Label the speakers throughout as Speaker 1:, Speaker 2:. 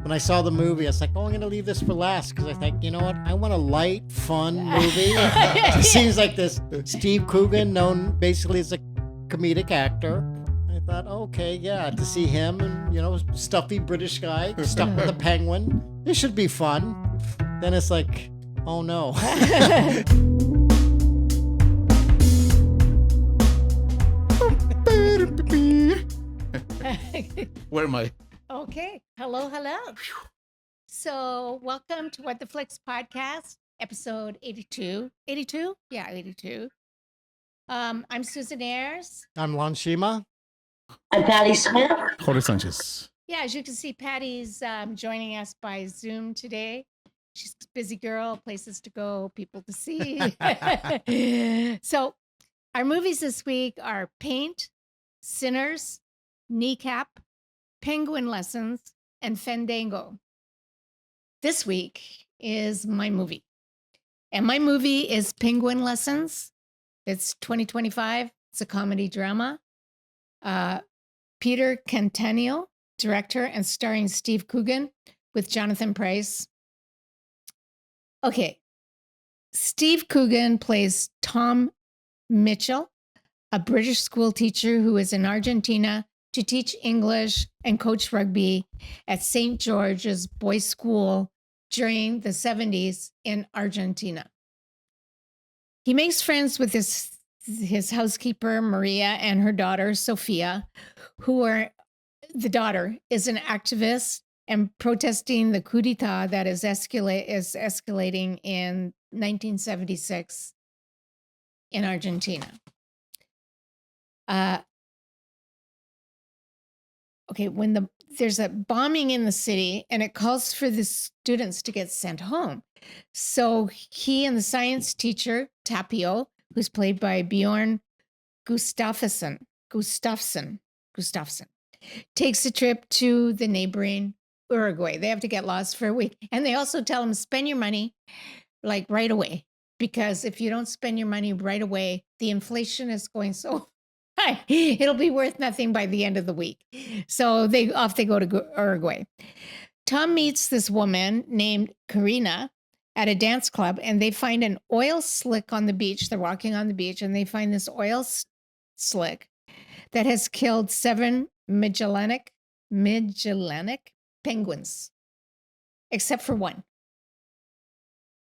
Speaker 1: when I saw the movie, I was like, oh, I'm going to leave this for last because I think, you know what? I want a light, fun movie. It seems like this Steve Coogan, known basically as a comedic actor. I thought, okay, yeah, to see him and, stuffy British guy stuck with a penguin, this should be fun. Then it's like, oh no.
Speaker 2: Where am I?
Speaker 3: Okay. Hello. So welcome to What the Flicks podcast, episode 82. 82? Yeah, 82. I'm Susan Ayers.
Speaker 1: I'm Lon Shima.
Speaker 4: I'm Patty Smith.
Speaker 2: Jorge Sanchez.
Speaker 3: Yeah, as you can see, Patty's joining us by Zoom today. She's a busy girl, places to go, people to see. So our movies this week are Paint, Sinners, Kneecap, Penguin Lessons, and Fandango. This week is my movie. And my movie is Penguin Lessons. It's 2025. It's a comedy drama. Peter Cattaneo, director, and starring Steve Coogan with Jonathan Pryce. Okay. Steve Coogan plays Tom Mitchell, a British school teacher who is in Argentina to teach English and coach rugby at St. George's Boys' School during the 70s in Argentina. He makes friends with his housekeeper, Maria, and her daughter, Sophia, the daughter is an activist and protesting the coup d'etat that is escalating in 1976 in Argentina. When there's a bombing in the city and it calls for the students to get sent home. So he and the science teacher, Tapio, who's played by Bjorn Gustafsson, takes a trip to the neighboring Uruguay. They have to get lost for a week. And they also tell him, spend your money like right away. Because if you don't spend your money right away, the inflation is going so high, it'll be worth nothing by the end of the week. So they go to Uruguay. Tom meets this woman named Karina at a dance club, and they find an oil slick on the beach. They're walking on the beach, and they find this oil slick that has killed 7 Magellanic penguins, except for one.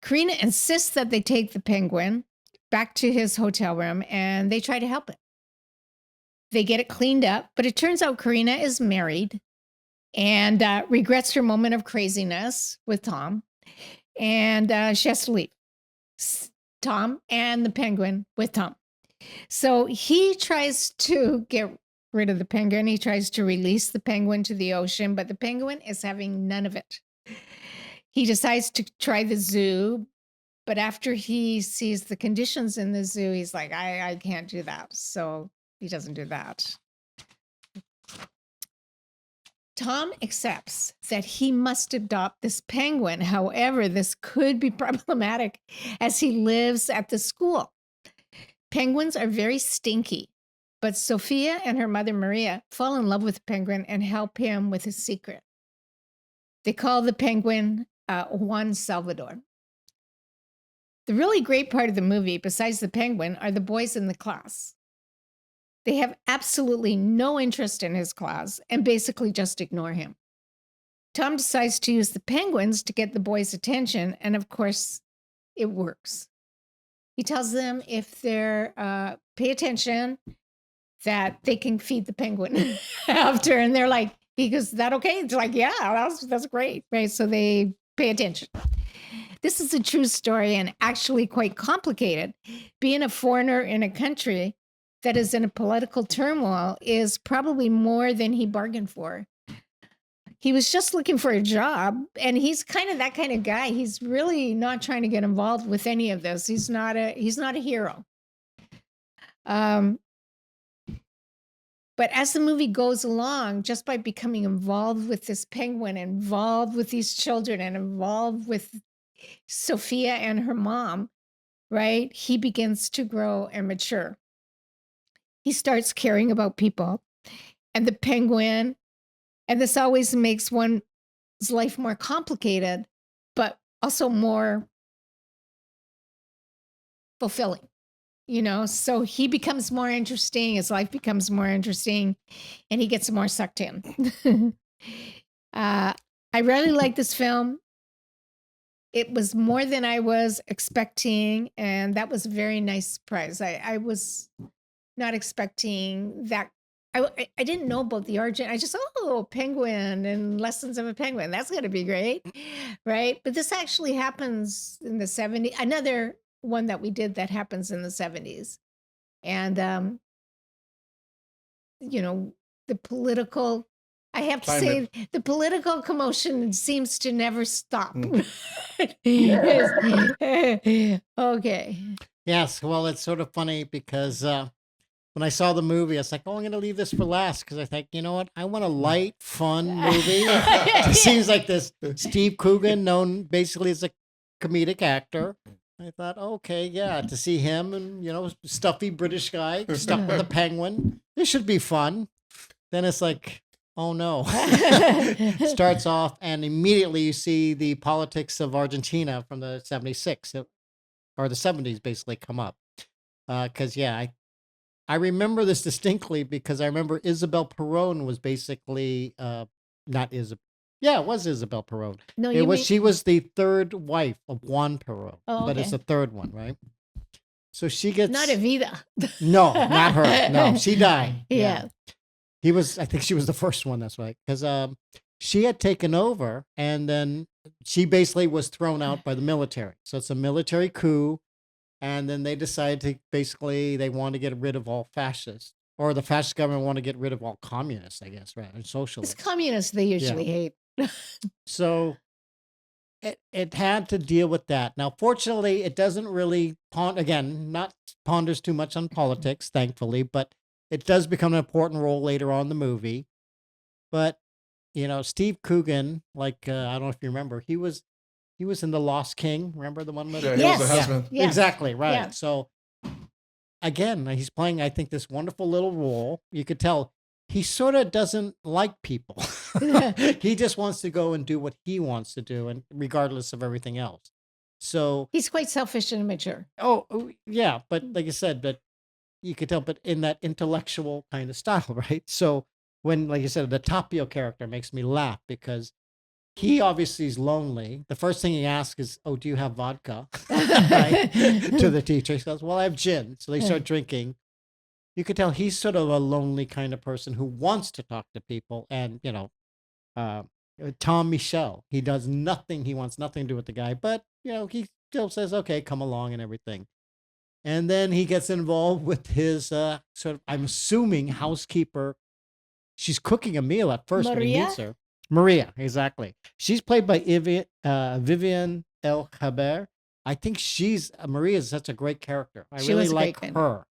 Speaker 3: Karina insists that they take the penguin back to his hotel room, and they try to help it. They get it cleaned up, but it turns out Karina is married and regrets her moment of craziness with Tom, and she has to leave Tom and the penguin with Tom. So he tries to get rid of the penguin. He tries to release the penguin to the ocean, but the penguin is having none of it. He decides to try the zoo, but after he sees the conditions in the zoo, he's like, I can't do that. So he doesn't do that. Tom accepts that he must adopt this penguin. However, this could be problematic as he lives at the school. Penguins are very stinky, but Sophia and her mother, Maria, fall in love with the penguin and help him with his secret. They call the penguin Juan Salvador. The really great part of the movie, besides the penguin, are the boys in the class. They have absolutely no interest in his class and basically just ignore him. Tom decides to use the penguins to get the boys' attention, and of course, it works. He tells them if they're pay attention, that they can feed the penguin after, and they're like, he goes, is that okay? It's like, yeah, that's great, right? So they pay attention. This is a true story and actually quite complicated. Being a foreigner in a country that is in a political turmoil is probably more than he bargained for. He was just looking for a job, and he's kind of that kind of guy. He's really not trying to get involved with any of this. He's not a hero. But as the movie goes along, just by becoming involved with this penguin, involved with these children, and involved with Sophia and her mom, right? He begins to grow and mature. He starts caring about people and the penguin. And this always makes one life more complicated, but also more fulfilling, so he becomes more interesting, his life becomes more interesting, and he gets more sucked in. I really like this film. It was more than I was expecting, and that was a very nice surprise. I was not expecting that. I didn't know about the Argent. I just, penguin and lessons of a penguin. That's going to be great, right? But this actually happens in the 70s. Another one that we did that happens in the 70s. And, the political, I have to say, the political commotion seems to never stop. Okay.
Speaker 1: Yes, well, it's sort of funny because when I saw the movie, I was like, I'm going to leave this for last because I think, you know what? I want a light, fun movie. It seems like this Steve Coogan, known basically as a comedic actor. I thought, okay, yeah, to see him and, stuffy British guy stuck with a penguin, this should be fun. Then it's like, oh no. Starts off and immediately you see the politics of Argentina from the 76 or the 70s basically come up. Because, I remember this distinctly because I remember Isabel Perón was basically, not Isabel. Yeah, it was Isabel Perón.
Speaker 3: No,
Speaker 1: She was the third wife of Juan Perón,
Speaker 3: Oh,
Speaker 1: but it's
Speaker 3: okay.
Speaker 1: the third one, right? So she gets
Speaker 3: Not Evita.
Speaker 1: No, not her. No, she died.
Speaker 3: Yeah.
Speaker 1: I think she was the first one. That's right. Because she had taken over and then she basically was thrown out by the military. So it's a military coup. And then they decided to they want to get rid of all fascists, or the fascist government want to get rid of all communists, I guess, right? And
Speaker 3: It's
Speaker 1: socialists.
Speaker 3: communists they usually hate.
Speaker 1: So it had to deal with that. Now, fortunately, it doesn't really not ponders too much on politics, thankfully, but it does become an important role later on in the movie. But, Steve Coogan, I don't know if you remember, he was in The Lost King. Remember the one?
Speaker 2: Yeah, he was the husband.
Speaker 3: Yeah.
Speaker 1: Exactly, right.
Speaker 3: Yeah.
Speaker 1: So, again, he's playing, I think, this wonderful little role. You could tell he sort of doesn't like people. He just wants to go and do what he wants to do, and regardless of everything else. So
Speaker 3: He's quite selfish and immature.
Speaker 1: oh yeah, but like I said, but you could tell, but in that intellectual kind of style, right? So when, like you said, the Tapio character makes me laugh because he obviously is lonely. The first thing he asks is, "Oh, do you have vodka?" Right? To the teacher. He goes, "Well, I have gin." So they start drinking. You could tell he's sort of a lonely kind of person who wants to talk to people. And, Tom Michel, he does nothing. He wants nothing to do with the guy, but, he still says, okay, come along and everything. And then he gets involved with his sort of, I'm assuming, housekeeper. She's cooking a meal at first when he
Speaker 3: Maria?
Speaker 1: meets her. Maria, exactly. She's played by Vivian El Haber. I think Maria is such a great character. I
Speaker 3: She
Speaker 1: really
Speaker 3: was a
Speaker 1: like
Speaker 3: great
Speaker 1: her.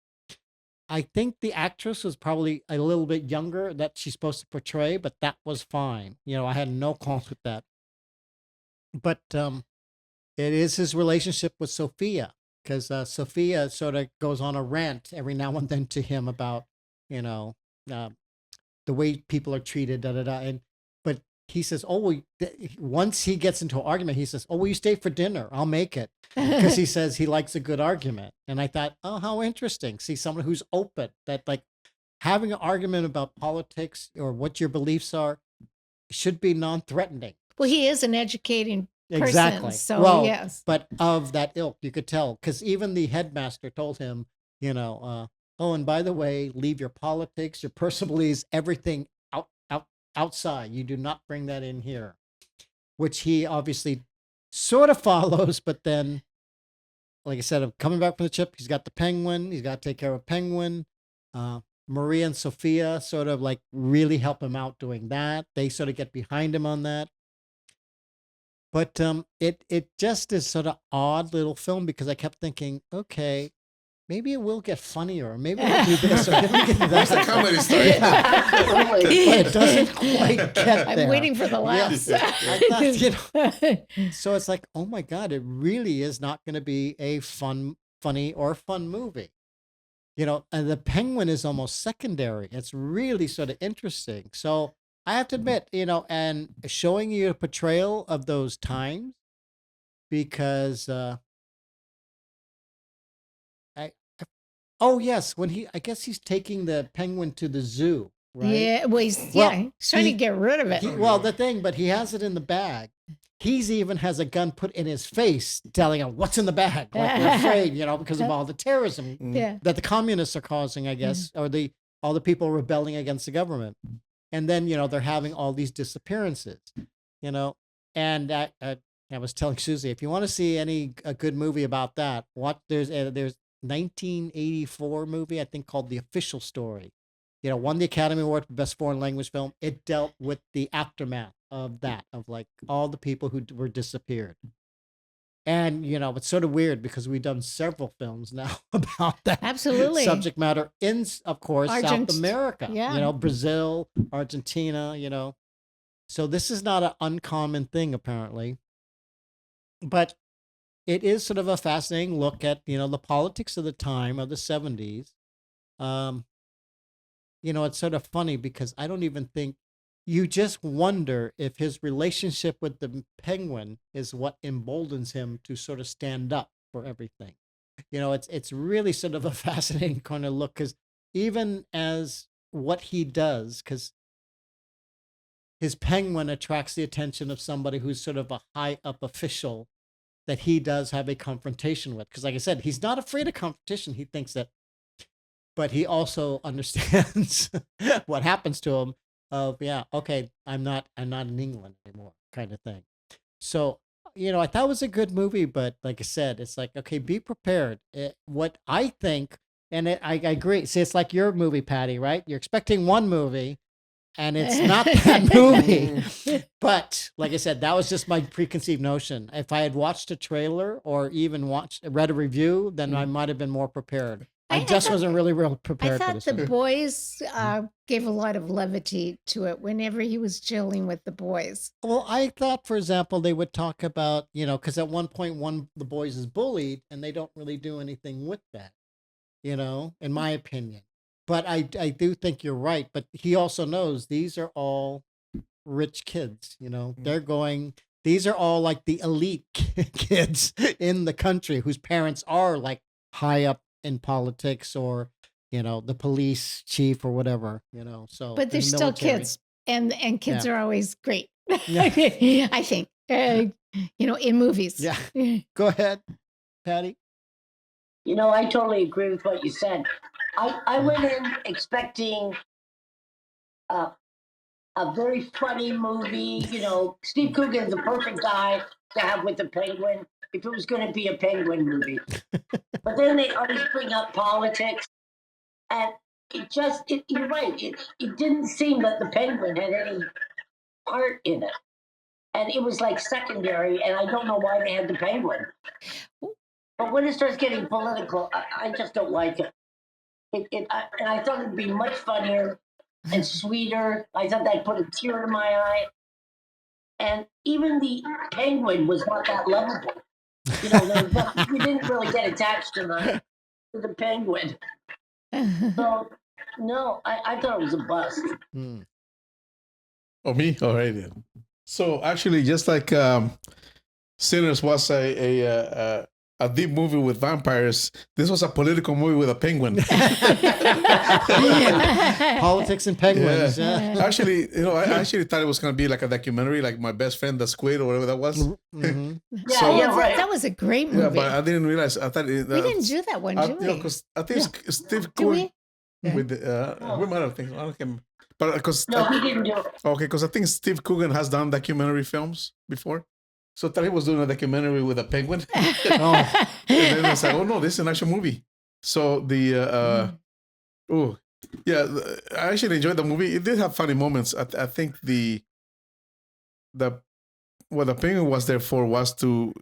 Speaker 1: I think the actress was probably a little bit younger that she's supposed to portray, but that was fine. I had no qualms with that. But it is his relationship with Sophia, because Sophia sort of goes on a rant every now and then to him about, the way people are treated, da da da. But he says, once he gets into an argument, he says, "Oh, will you stay for dinner? I'll make it." Because he says he likes a good argument. And I thought, oh, how interesting. See someone who's open, that like having an argument about politics or what your beliefs are should be non-threatening.
Speaker 3: Well, he is an educating person.
Speaker 1: Exactly.
Speaker 3: So,
Speaker 1: Well,
Speaker 3: yes.
Speaker 1: but of that ilk, you could tell, because even the headmaster told him, oh, and by the way, leave your politics, your personal beliefs, everything outside. You do not bring that in here, which he obviously sort of follows. But then, like I said, coming back from the trip, he's got the penguin. He's got to take care of a penguin. Maria and Sophia sort of like really help him out doing that. They sort of get behind him on that. But it just is sort of odd little film because I kept thinking, okay, maybe it will get funnier, or maybe we'll do this, or maybe we get that.
Speaker 2: That's the comedy story.
Speaker 1: But it doesn't quite get there.
Speaker 3: I'm waiting for the laughs.
Speaker 1: I thought, so it's like, oh my God, it really is not going to be a funny movie. And the penguin is almost secondary. It's really sort of interesting. So I have to admit, and showing you a portrayal of those times because I, oh yes, when I guess he's taking the penguin to the zoo, right?
Speaker 3: Yeah, well, he's trying to get rid of it.
Speaker 1: But he has it in the bag. He's even has a gun put in his face, telling him what's in the bag. Like we're afraid, because of all the terrorism that the communists are causing, I guess, or all the people rebelling against the government. And then, they're having all these disappearances, and I was telling Susie, if you want to see a good movie about that, there's 1984 movie, I think, called The Official Story. Won the Academy Award for Best Foreign Language Film. It dealt with the aftermath of that, of like all the people who were disappeared. And, it's sort of weird because we've done several films now about that
Speaker 3: Absolutely.
Speaker 1: subject matter in, of course, South America,
Speaker 3: Yeah.
Speaker 1: Brazil, Argentina, So this is not an uncommon thing, apparently. But it is sort of a fascinating look at, the politics of the time of the 70s. It's sort of funny because I don't even think you just wonder if his relationship with the penguin is what emboldens him to sort of stand up for everything. It's really sort of a fascinating kind of look because even as what he does, because his penguin attracts the attention of somebody who's sort of a high up official that he does have a confrontation with. Because like I said, he's not afraid of competition. He thinks that, but he also understands what happens to him of, okay, I'm not in England anymore kind of thing. So, I thought it was a good movie, but like I said, it's like, okay, be prepared. What I think, and I agree. See, it's like your movie, Patty, right? You're expecting one movie and it's not that movie. But like I said, that was just my preconceived notion. If I had watched a trailer or even read a review, then I might have been more prepared. I wasn't really real prepared for this.
Speaker 3: I thought the boys gave a lot of levity to it whenever he was chilling with the boys.
Speaker 1: Well, I thought, for example, they would talk about, because at one point the boys is bullied and they don't really do anything with that, in my opinion. But I do think you're right. But he also knows these are all rich kids, these are all like the elite kids in the country whose parents are like high up in politics or the police chief or whatever, so
Speaker 3: but they're still kids and kids are always great.
Speaker 1: Yeah.
Speaker 3: I think in movies.
Speaker 1: Go ahead, Patty.
Speaker 4: I totally agree with what you said. I went in expecting a very funny movie. Steve Coogan is the perfect guy to have with the penguin if it was going to be a penguin movie. But then they always bring up politics, and you're right. It didn't seem that the penguin had any part in it, and it was like secondary. And I don't know why they had the penguin. But when it starts getting political, I just don't like it. And I thought it'd be much funnier and sweeter. I thought that'd put a tear in my eye. And even the penguin was not that lovable. We didn't really get attached to the penguin. So, no, I thought it was a bust.
Speaker 2: Oh, me? All right, then. So, actually, just like Sinners was a deep movie with vampires, this was a political movie with a penguin.
Speaker 1: Politics and penguins. Yeah.
Speaker 2: Actually, I actually thought it was going to be like a documentary, like My Best Friend, the Squid, or whatever that was.
Speaker 1: Mm-hmm.
Speaker 4: Right.
Speaker 3: That was a great movie.
Speaker 2: Yeah, but I didn't realize. I thought
Speaker 3: we didn't do that one, did we?
Speaker 2: Because I think Steve Coogan with we might have think. I don't know. But because
Speaker 4: we didn't do it.
Speaker 2: Okay, because I think Steve Coogan has done documentary films before. So I thought he was doing a documentary with a penguin. And then I was like, oh no, this is an actual movie. So I actually enjoyed the movie. It did have funny moments. I think what the penguin was there for was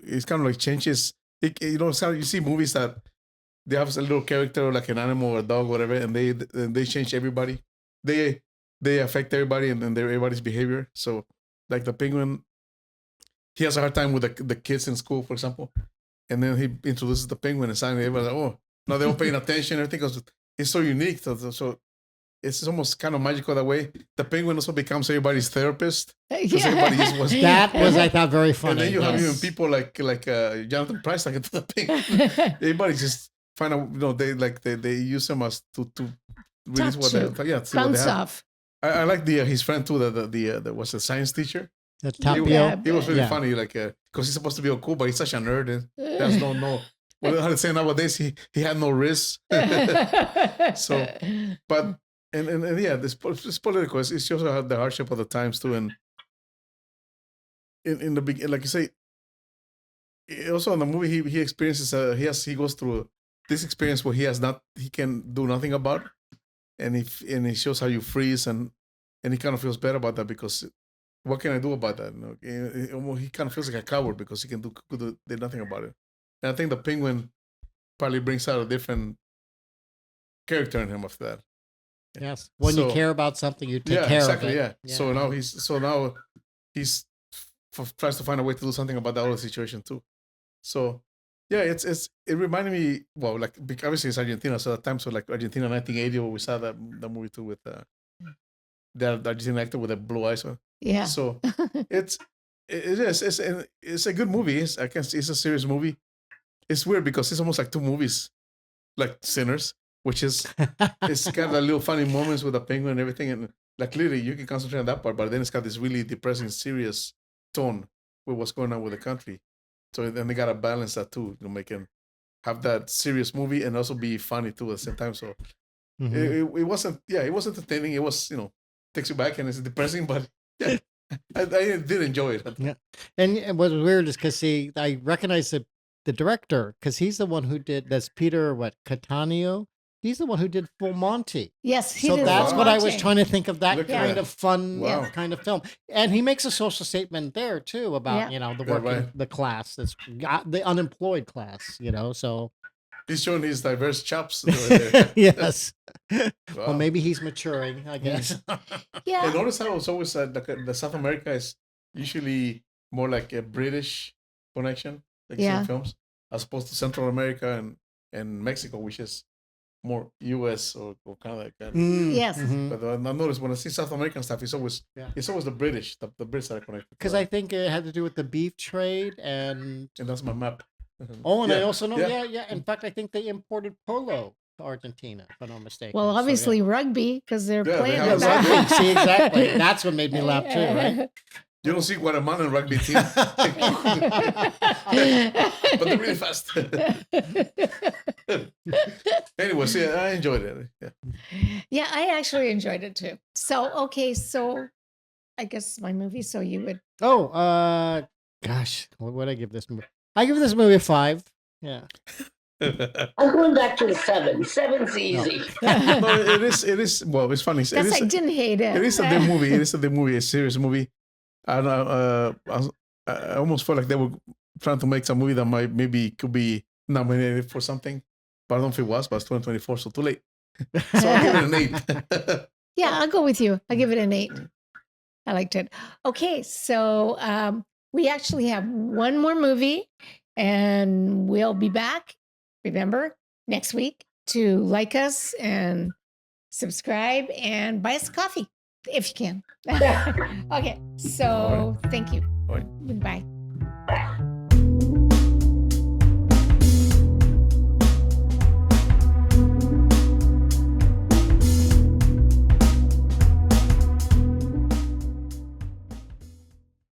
Speaker 2: it's kind of like changes. You see movies that they have a little character like an animal or a dog, whatever, and they change everybody. They affect everybody and everybody's behavior. So like the penguin, he has a hard time with the kids in school, for example. And then he introduces the penguin and suddenly everybody's like, oh, now they're all paying attention. Everything goes, it's so unique. So it's almost kind of magical that way. The penguin also becomes everybody's therapist. Because
Speaker 3: Yeah.
Speaker 2: everybody just was
Speaker 1: That was, I thought, very funny.
Speaker 2: and then you have
Speaker 1: yes.
Speaker 2: even people like Jonathan Price like into the penguin. Everybody just find out, they use him as to release
Speaker 3: Talk
Speaker 2: what
Speaker 3: to.
Speaker 2: see what they
Speaker 3: Bounce
Speaker 2: have.
Speaker 3: off.
Speaker 2: I like his friend too. The was a science teacher.
Speaker 1: The
Speaker 2: He,
Speaker 1: Tapio.
Speaker 3: Yeah.
Speaker 2: he was really
Speaker 1: Yeah.
Speaker 2: funny, because he's supposed to be all cool, but he's such a nerd. And there's no. Well, how to say nowadays, he had no wrists. So, but and yeah, this political. It shows how the hardship of the times too, and in the beginning, like you say, also in the movie he experiences he goes through this experience where he can do nothing about, and it shows how you freeze and he kind of feels better about that because what can I do about that? He kind of feels like a coward because he can do nothing about it. And I think the penguin probably brings out a different character in him after that.
Speaker 1: Yes. When you
Speaker 2: So-
Speaker 1: care about something, you take care
Speaker 2: exactly,
Speaker 1: of it.
Speaker 2: Yeah. So now he's tries to find a way to do something about the other situation too. So yeah, it reminded me, well, like obviously it's Argentina, so at times so like Argentina 1980 where we saw the movie too with the Argentine actor with the blue eyes.
Speaker 3: Yeah.
Speaker 2: So it's a good movie. It's a serious movie. It's weird because it's almost like two movies, like Sinners, which is it's got a little funny moments with the penguin and everything, and like literally you can concentrate on that part, but then it's got this really depressing, serious tone with what's going on with the country. So then they gotta balance that too, make it have that serious movie and also be funny too at the same time. So
Speaker 1: Mhm.
Speaker 2: it wasn't entertaining. It was takes you back and it's depressing, but yeah, I did enjoy it.
Speaker 1: Yeah. And what's weird is because I recognize the director because he's the one who did that's Peter Cattaneo. He's the one who did Full Monty.
Speaker 3: Yes. He
Speaker 1: So
Speaker 3: did
Speaker 1: that's
Speaker 3: Full
Speaker 1: what I was
Speaker 3: Monty.
Speaker 1: trying to think of, that
Speaker 2: Look at
Speaker 1: kind
Speaker 2: that.
Speaker 1: of fun
Speaker 2: Wow.
Speaker 1: kind of film. And he makes a social statement there too about,
Speaker 3: Yeah.
Speaker 1: the
Speaker 2: Yeah,
Speaker 1: working,
Speaker 2: right.
Speaker 1: the class that's got the unemployed class, so
Speaker 2: He's showing his diverse chops. Right there.
Speaker 1: yes.
Speaker 2: Wow.
Speaker 1: Well, maybe he's maturing, I guess.
Speaker 3: Yeah.
Speaker 2: And notice how it's always the South America is usually more like a British connection, like
Speaker 3: Yeah.
Speaker 2: some films, as opposed to Central America and Mexico, which is more U.S. or kind of like that.
Speaker 3: Yes.
Speaker 2: But I noticed when I see South American stuff, it's always
Speaker 1: Yeah.
Speaker 2: the British, the Brits that are connected.
Speaker 1: Because I think it had to do with the beef trade and
Speaker 2: that's my map.
Speaker 1: oh, and I
Speaker 2: Yeah,
Speaker 1: also know,
Speaker 2: yeah.
Speaker 1: yeah. In fact, I think they imported polo to Argentina, if I'm not mistaken.
Speaker 3: Well,
Speaker 1: So, yeah.
Speaker 3: obviously rugby because they're
Speaker 2: Yeah, they
Speaker 3: playing
Speaker 2: have
Speaker 3: with
Speaker 2: a rugby.
Speaker 3: that.
Speaker 1: See, exactly. That's what made me laugh too, right?
Speaker 2: You don't see Guatemalan rugby team, but they're really fast. Anyway, so yeah, I enjoyed it. Yeah.
Speaker 3: Yeah, I actually enjoyed it too. So, okay, so I guess my movie, so you would.
Speaker 1: Oh, gosh, what would I give this movie? I give this movie a 5. Yeah.
Speaker 4: I'm going back to the 7. 7's easy.
Speaker 2: No, it is. Well, it's funny.
Speaker 3: That's, I didn't hate it.
Speaker 2: It is a good movie. It is a good movie. A serious movie. And I almost felt like they were trying to make some movie that maybe could be nominated for something, but I don't know if it was. But it's 2024, so too late. So I'll give it an 8.
Speaker 3: Yeah, I'll go with you. I'll give it an 8. I liked it. Okay, so we actually have one more movie, and we'll be back, remember, next week to like us and subscribe and buy us coffee if you can. Okay, so thank you.
Speaker 2: All right.
Speaker 3: Bye.